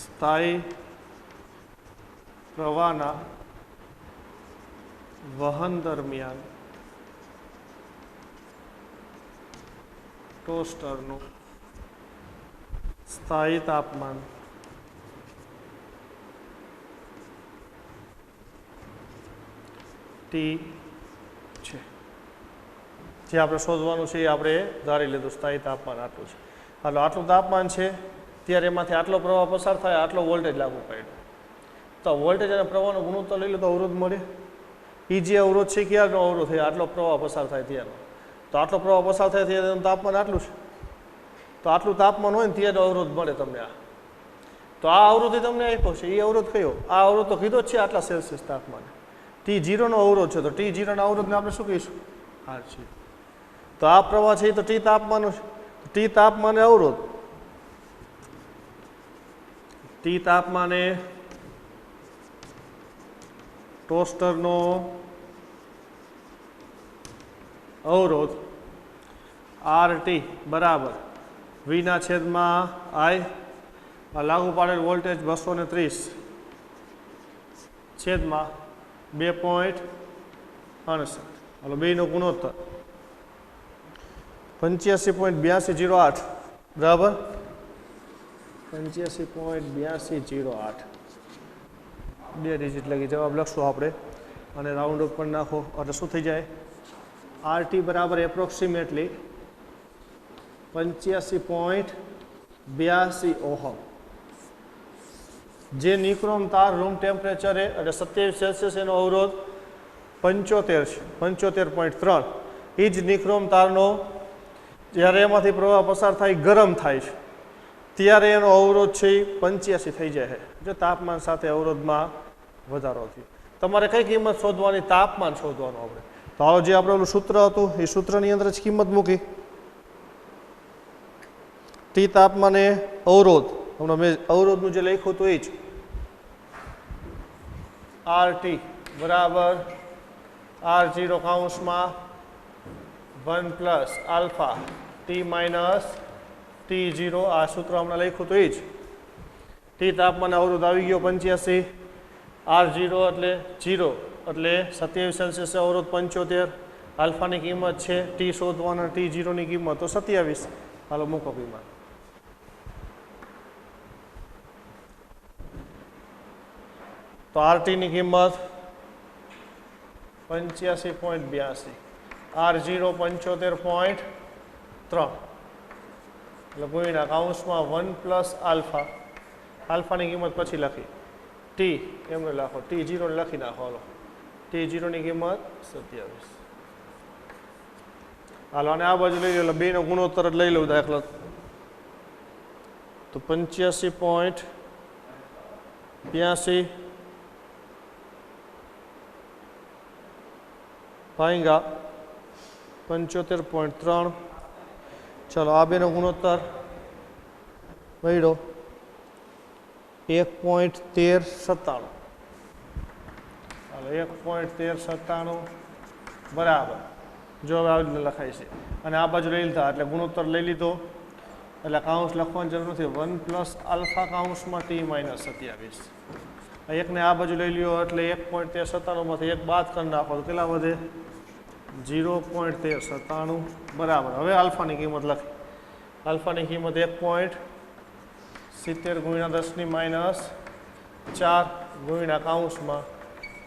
સ્થાયી પ્રવાહના વહન દરમિયાન ટોસ્ટરનું સ્થાયી તાપમાન T છે. જે આપણે શોધવાનું છે એ આપણે ધારી લીધું સ્થાયી તાપમાન આટલું છે. હાલો આટલું તાપમાન છે ત્યારે એમાંથી આટલો પ્રવાહ પસાર થાય, આટલો વોલ્ટેજ લાગુ પાડ્યો. તો વોલ્ટેજ અને પ્રવાહનો ગુણોત્તર લઈ લો તો અવરોધ મળે. એ જે અવરોધ છે ક્યારનો અવરોધ થાય? આટલો પ્રવાહ પસાર થાય ત્યારનો. તો આટલો પ્રવાહ પસાર થાય ત્યારે તાપમાન આટલું છે. તો આટલું તાપમાન હોય ને ત્યારે અવરોધ મળે તમને આ. તો આ અવરોધ તમને આપ્યો છે. એ અવરોધ કયો? આ અવરોધ તો કીધો જ છે આટલા સેલ્સિયસ તાપમાને. T0 નો અવરોધ છે. તો T0 ના અવરોધને આપણે શું કહીશું? R છે. તો આ પ્રવાહ છે એ તો T તાપમાનનો છે. T તાપમાને અવરોધ, T તાપમાને ટોસ્ટરનો અવરોધ RT બરાબર V ના છેદમાં I, લાગુ પાડેલ વોલ્ટેજ 230 છેદમાં 2.68. હાલો બેનો ગુણોત્તર 85.8208 બરાબર 85.8208. 2 ડિજિટ લગી જવાબ લખશું આપણે અને રાઉન્ડ અપ પણ નાખો એટલે શું થઈ જાય? RT બરાબર એપ્રોક્સિમેટલી 85.82 ઓહમ. જે નિક્રોમ તાર રૂમ ટેમ્પરેચરે એટલે 27 સેલ્સિયસ એનો અવરોધ 75 છે, 75.3. એ જ નિક્રોમ તારનો જ્યારે એમાંથી પ્રવાહ પસાર થાય ગરમ થાય છે ત્યારે એનો અવરોધ છે એ 85 થઈ જાય છે. જો તાપમાન સાથે અવરોધમાં વધારો થયો. તમારે કઈ કિંમત શોધવાની? તાપમાન શોધવાનું આપણે. તો આવો જે આપણે ઓલું સૂત્ર હતું એ સૂત્રની અંદર જ કિંમત મૂકી. T તાપમાને અવરોધ, હમણાં મેં અવરોધનું જે લખ્યું હતું એ જ RT બરાબર R0 કૌંસમાં 1 plus alpha T minus T0. આ સૂત્ર હમણાં લખ્યું હતું એ જ. T તાપમાન અવરોધ આવી ગયો 85, R0 એટલે 0 એટલે 27 સેલ્સિયસ અવરોધ 75, આલ્ફાની કિંમત છે T શોધવાના, T0 ની કિંમત તો 27. હાલો મૂકો કિંમત. તો RT ની કિંમત 85.82, R0 75.3 એટલે ગુણ્યા કૌંસમાં 1 પ્લસ આલ્ફા. આલ્ફાની કિંમત પછી લખી, T એમને લખો, T0 લખી નાખો. હાલો T0 ની કિંમત 27. હાલો અને આ બાજુ લઈ લો એટલે બેનો ગુણોત્તર જ લઈ લઉં દાખલો. તો 85.82 ભાગ્યા 75.3. ચલો આ બેનો ગુણોત્તર મળ્યો 1.1397. હાલો 1.1397 બરાબર. જો હવે આવી રીતે લખાય છે અને આ બાજુ લઈ લીધા એટલે ગુણોત્તર લઈ લીધો એટલે કાઉન્સ લખવાની જરૂર નથી. 1 પ્લસ આલ્ફા કાઉન્સમાં T માઇનસ 27. એકને આ બાજુ લઈ લ્યો એટલે 1.1397 માંથી એક બાદ કરી નાખો તો કેટલા વધે? 0.1397 બરાબર. હવે આલ્ફાની કિંમત લખી. આલ્ફાની કિંમત 1.70 ગુણ્યા 10 ની માઇનસ 4 ગુણ્યા કૌંસમાં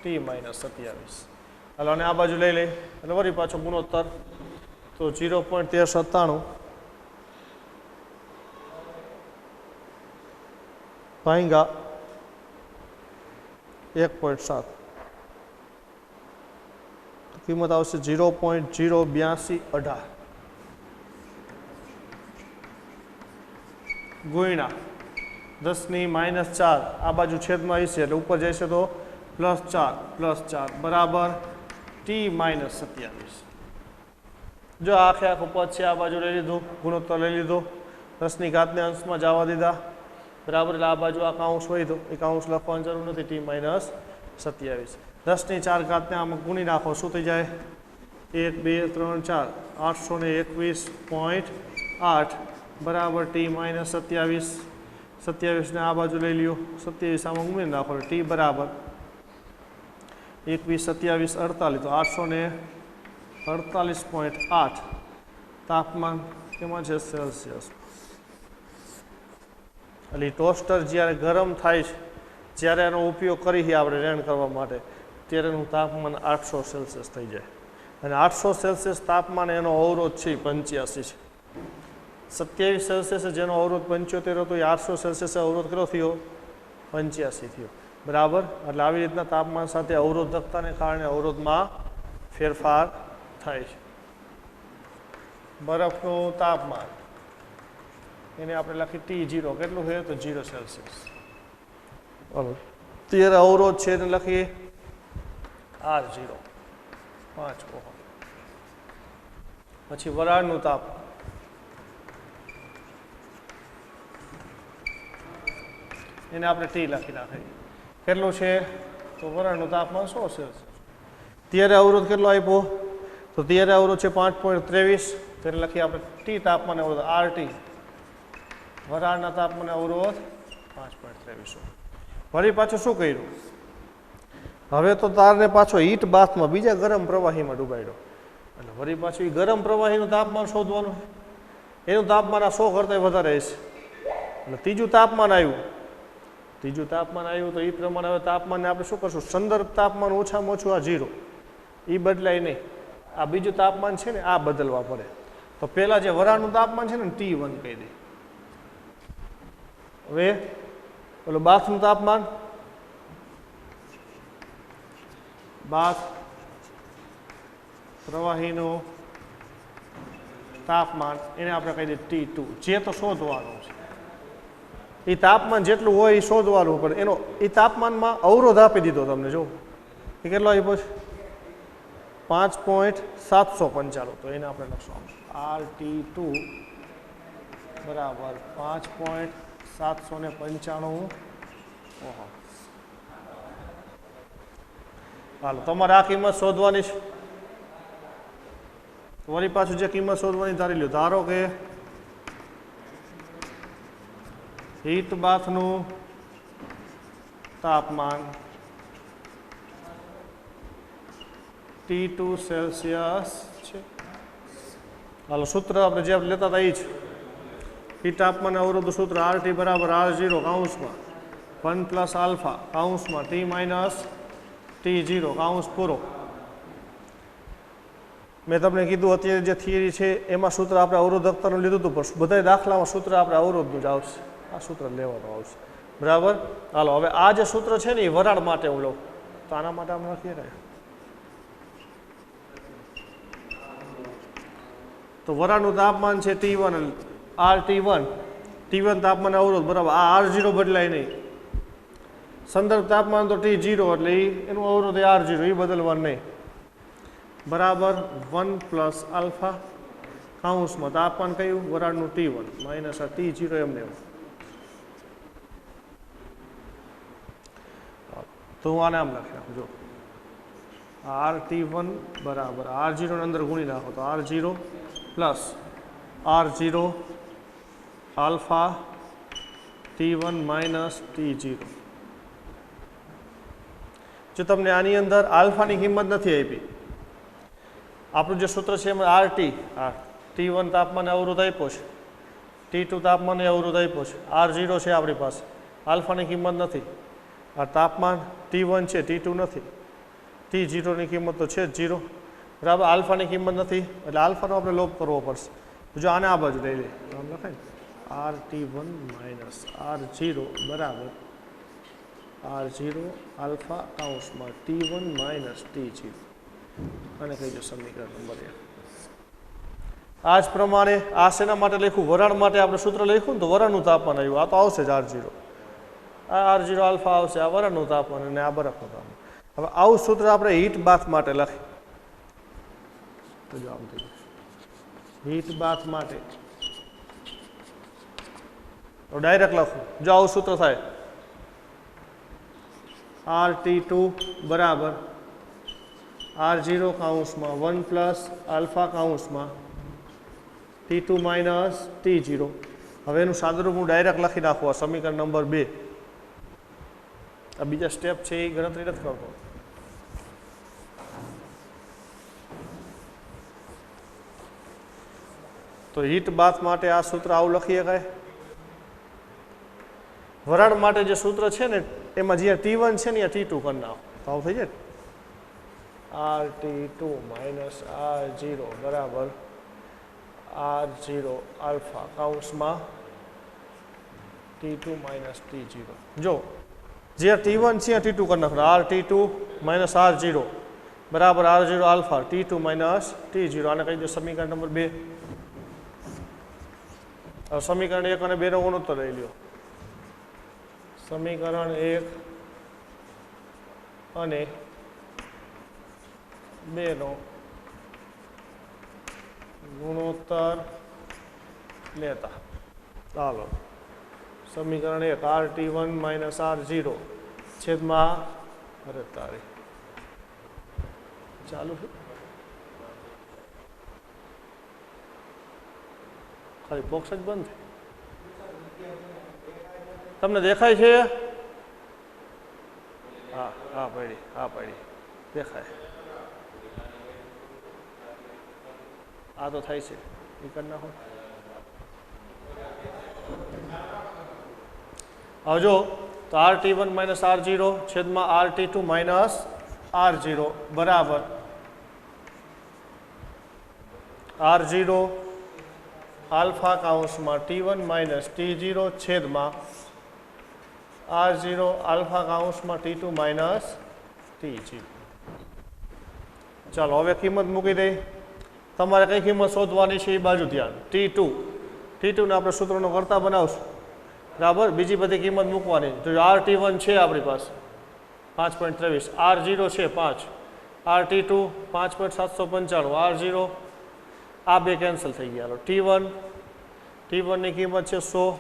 T માઇનસ 27. હાલો અને આ બાજુ લઈ લઈ એટલે વળી પાછો ગુણોત્તર તો 0.1397 ભાગ્યા 1.7. કિંમત આવશે 0.08218 ગુણ્યા 10 ની માઇનસ 4. આ બાજુ છેદમાં હશે એટલે ઉપર જશે તો +4 બરાબર T માઇનસ 27. જો આખે આખું પદ છે આ બાજુ લઈ લીધું, ગુણોત્તર લઈ લીધો 10 ની ઘાતને અંશમાં જવા દીધા બરાબર એટલે આ બાજુ આ કાઉન્સ હોય તો એ કાઉન્સ લખવાની જરૂર નથી t માઇનસ 27 10 ની 4 ઘાતને આમાં ગુણી નાખો શું થઈ જાય 1 2 3 4 821.8 બરાબર t માઇનસ 27 27 ને આ બાજુ લઈ લ્યો 27 આમાં ઉમેરી નાખો t બરાબર 21 27 48 તો 848.8 તાપમાન કેમાં છે સેલ્સિયસ એટલે ટોસ્ટર જ્યારે ગરમ થાય છે જ્યારે એનો ઉપયોગ કરીએ આપણે રેન કરવા માટે ત્યારે એનું તાપમાન 800 સેલ્સિયસ થઈ જાય અને 800 સેલ્સિયસ તાપમાન એનો અવરોધ છે 85 છે 27 સેલ્સિયસ જેનો અવરોધ 75 હતો એ 800 સેલ્સિયસ અવરોધ કેટલો થયો 85 થયો બરાબર એટલે આવી રીતના તાપમાન સાથે અવરોધકતાને કારણે અવરોધમાં ફેરફાર થાય છે બરફનું તાપમાન એને આપણે લખી T0 કેટલું છે તો 0 સેલ્સિયસ ત્યારે અવરોધ છે એને લખીએ R0 5 ઓહમ પછી વરાળનું તાપમાન એને આપણે T લખી નાખીએ કેટલું છે તો વરાળનું તાપમાન 100 સેલ્સિયસ ત્યારે અવરોધ કેટલો આપ્યો તો ત્યારે અવરોધ છે 5.23 ત્યારે લખીએ આપણે T તાપમાન અવરોધ RT વરાળના તાપમાન અવરોધ 5.23 વળી પાછું શું કર્યું હવે તો તારને પાછો હીટ બાથમાં બીજા ગરમ પ્રવાહીમાં ડૂબાડ્યો એટલે વળી પાછું એ ગરમ પ્રવાહીનું તાપમાન શોધવાનું એનું તાપમાન આ 100 કરતાં વધારે હશે એટલે ત્રીજું તાપમાન આવ્યું તો એ પ્રમાણે હવે તાપમાનને આપણે શું કરશું સંદર્ભ તાપમાન ઓછામાં ઓછું આ 0 એ બદલાય નહીં આ બીજું તાપમાન છે ને આ બદલવા પડે તો પહેલાં જે વરાળનું તાપમાન છે ને T1 કહી દે હવે ઓલું બાથનું તાપમાન બાથ પ્રવાહીનું તાપમાન એને આપણે કહી દઈએ T2 જે તો શોધવાનું છે એ તાપમાન જેટલું હોય એ શોધવાનું પડે એનો એ તાપમાનમાં અવરોધ આપી દીધો તમને જો એ કેટલો આપ્યો છે 5.795 તો એને આપણે લખશું RT2 બરાબર 5.795 ઓહો હાલો તમારે આ કિંમત શોધવાની છે વળી પાછું જે કિંમત શોધવાની ધારી લ્યો ધારો કે હીટ બાથનું તાપમાન T2 સેલ્સિયસ છે હાલો સૂત્ર આપણે જે લેતા હતા એ જ હીટ તાપમાન અવરોધ સૂત્ર RT બરાબર R0 કાઉન્સમાં 1 પ્લસ આલ્ફા કાઉન્સમાં T માઇનસ T0 કાઉન્સ પૂરો મેં તમને કીધું અત્યારે જે થિયરી છે એમાં સૂત્ર આપણે અવરોધકતાનું લીધું હતું પણ બધા દાખલામાં સૂત્ર આપણે અવરોધનું જ આવશે આ સૂત્ર લેવાનું આવશે બરાબર હાલો હવે આ જે સૂત્ર છે ને એ વરાળ માટે હું લઉં તો આના માટે આપણે લખીએ ને તો વરાળનું તાપમાન છે T1 T1 તાપમાન અવરોધ બરાબર આ R0 બદલાય નહીં સંદર્ભ તાપમાન તો T0 એટલે એનું અવરોધ R0 એ બદલવાનું નહીં બરાબર 1 પ્લસ આલ્ફા કાઉન્સમાં તાપમાન કયું વરાળનું T1 માઇનસ આ T0 એમને તો હું આને આમ લખી નાખું જો RT1 બરાબર R0 ને અંદર ગુણી નાખો તો R0 plus R0 alpha T1 minus T0 જો તમને આની અંદર આલ્ફાની કિંમત નથી આપી આપણું જે સૂત્ર છે એમાં RT T1 તાપમાન અવરોધ આપ્યો છે T2 તાપમાન અવરોધ આપ્યો છે R0 છે આપણી પાસે આલ્ફાની કિંમત નથી આ તાપમાન T1 છે T2 નથી T0 ની કિંમત તો છે જ 0 બરાબર આલ્ફાની કિંમત નથી એટલે આલ્ફાનો આપણે લોપ કરવો પડશે જો આને આ બાજુ લઈ લે તો આમ લખાય RT1 માઇનસ R0 બરાબર R0 alpha કાઉન્સમાં T1 minus T0 અને કહી દો સમીકરણ નંબર 1 આ જ પ્રમાણે આ શેના માટે લખ્યું વરાળ માટે આપણે સૂત્ર લખ્યું ને તો વરાળનું તાપમાન આવ્યું આ તો આવશે જ R0 આ R0 આલ્ફા આવશે આ વરાળનું તાપમાન અને આ બરફનું તાપમાન હવે આવું સૂત્ર આપણે હીટ બાથ માટે લખી તો જો આમ થઈ હીટ બાથ માટે તો ડાયરેક્ટ લખું, જો આવું સૂત્ર થાય RT2 બરાબર R0 કૌંસમાં 1 પ્લસ આલ્ફા કૌંસમાં T2 માઇનસ T0. હવે એનું સાદુરૂપ હું ડાયરેક્ટ લખી નાખું, આ સમીકરણ નંબર 2. આ બીજા સ્ટેપ છે એ ગણતરી નથી કરતો. તો હીટ બાથ માટે આ સૂત્ર આવું લખી શકાય. વરાળ માટે જે સૂત્ર છે ને એમાં જ્યાં T1 છે ને ત્યાં T2 કરી નાખો તો આવું થઈ જાય. RT2 માઇનસ R0 બરાબર R0 આલ્ફા કૌંસમાં T2 માઇનસ T0. જો જ્યાં T1 છે ત્યાં T2 કરી નાખો. RT2 માઇનસ R0 બરાબર R0 alpha T2 minus T0. આને કહી દો સમીકરણ નંબર 2. હવે સમીકરણ 1 અને 2 નો ગુણોત્તર લઈ લ્યો. સમીકરણ 1 અને 2 નો ગુણોત્તર લેતા ચાલો સમીકરણ 1 RT1 માઇનસ R0 છેદમાં અરે તારી ચાલુ છે ખાલી બોક્સ જ બંધ તમને દેખાય છે? હા હા પડી દેખાય. આ તો થાય છે એ કરી નાખો. હવે જો તો RT1 માઇનસ R0 છેદમાં RT2 માઇનસ R0 બરાબર R0 આલ્ફા કૌંસમાં T1 માઇનસ T0 છેદમાં R0 આલ્ફા કૌંસમાં T2 માઇનસ T0. ચાલો હવે કિંમત મૂકી દઈ. તમારે કઈ કિંમત શોધવાની છે એ બાજુ ધ્યાન. T2 ને આપણે સૂત્રનો કરતા બનાવશું બરાબર. બીજી બધી કિંમત મૂકવાની. તો RT1 છે આપણી પાસે 5.23, R0 છે 5, RT2 5.795, R0 આ બે કેન્સલ થઈ ગયા. T1 ની કિંમત છે 100,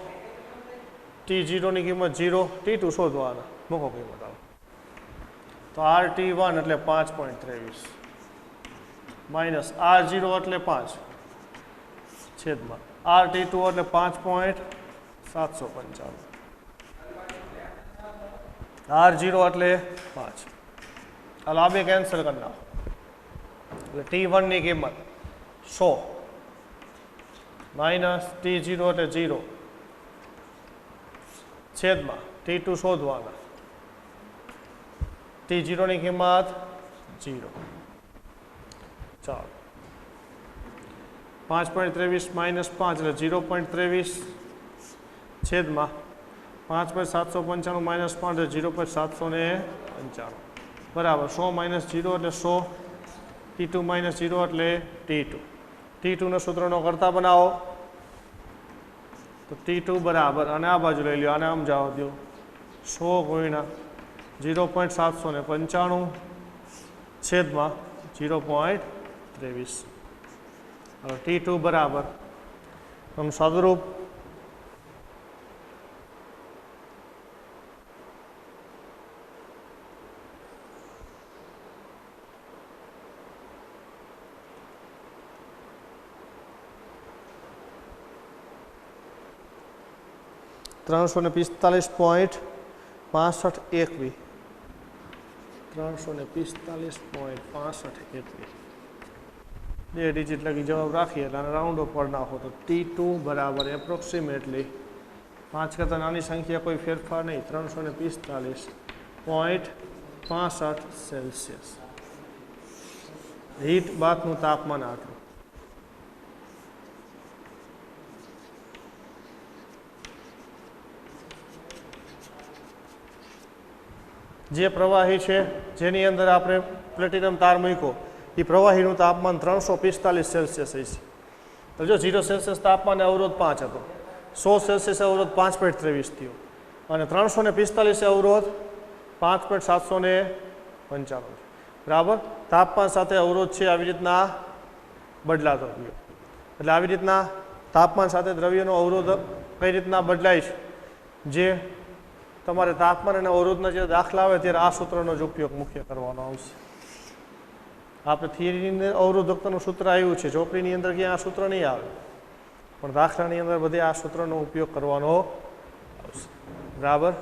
T0 ની કિંમત 0, T2 શોધવાના મૂકો કિંમત આવે. તો RT1 એટલે 5.23 માઇનસ R0 એટલે 5 છેદમાં RT2 એટલે 5.795, R0 એટલે 5. હાલ આ બે કેન્સલ કરી નાખો. એટલે T1 ની કિંમત 100 માઇનસ T0 એટલે 0 છેદમાં T2 શોધવાના, T0 ની કિંમત 0. ચાલો 5.23 માઇનસ 5 એટલે 0.23 છેદમાં 5.795 માઇનસ 5 એટલે 0.795 બરાબર 100 માઇનસ 0 એટલે 100, T2 માઇનસ 0 એટલે T2 નો સૂત્રનો કરતા બનાવો. તો T2 બરાબર અને આ બાજુ લઈ લો, આને આમ જવા દો 100 ગુણ્યા 0.795 છેદમાં 0.23. હવે T2 બરાબર આમ સાદુરૂપ $345.65 એકવી 345.65 બે ડિજિટ લગી જવાબ રાખીએ એટલે રાઉન્ડ ઓફ કરી નાખો. તો T2 બરાબર એપ્રોક્સિમેટલી 5 કરતાં નાની સંખ્યા કોઈ ફેરફાર નહીં 345.65 સેલ્સિયસ. હીટ બાથનું તાપમાન આટલું. જે પ્રવાહી છે જેની અંદર આપણે પ્લેટિનમ તાર મૂક્યો એ પ્રવાહીનું તાપમાન 345 સેલ્સિયસ છે. તો જો 0 સેલ્સિયસ તાપમાને અવરોધ 5 હતો, 100 સેલ્સિયસ અવરોધ 5.23 થયો અને 345 અવરોધ 5.795 બરાબર. તાપમાન સાથે અવરોધ છે આવી રીતના બદલાતો ગયો. એટલે આવી રીતના તાપમાન સાથે દ્રવ્યનો અવરોધ કઈ રીતના બદલાય છે, જે તમારે તાપમાન અને અવરોધના જે દાખલા આવે ત્યારે આ સૂત્રનો જ ઉપયોગ મુખ્ય કરવાનો આવશે. આપણે થિયરીની અંદર અવરોધકતાનું સૂત્ર આવ્યું છે, ચોપડીની અંદર ક્યાં આ સૂત્ર નહીં આવે, પણ દાખલાની અંદર બધે આ સૂત્રનો ઉપયોગ કરવાનો આવશે. બરાબર.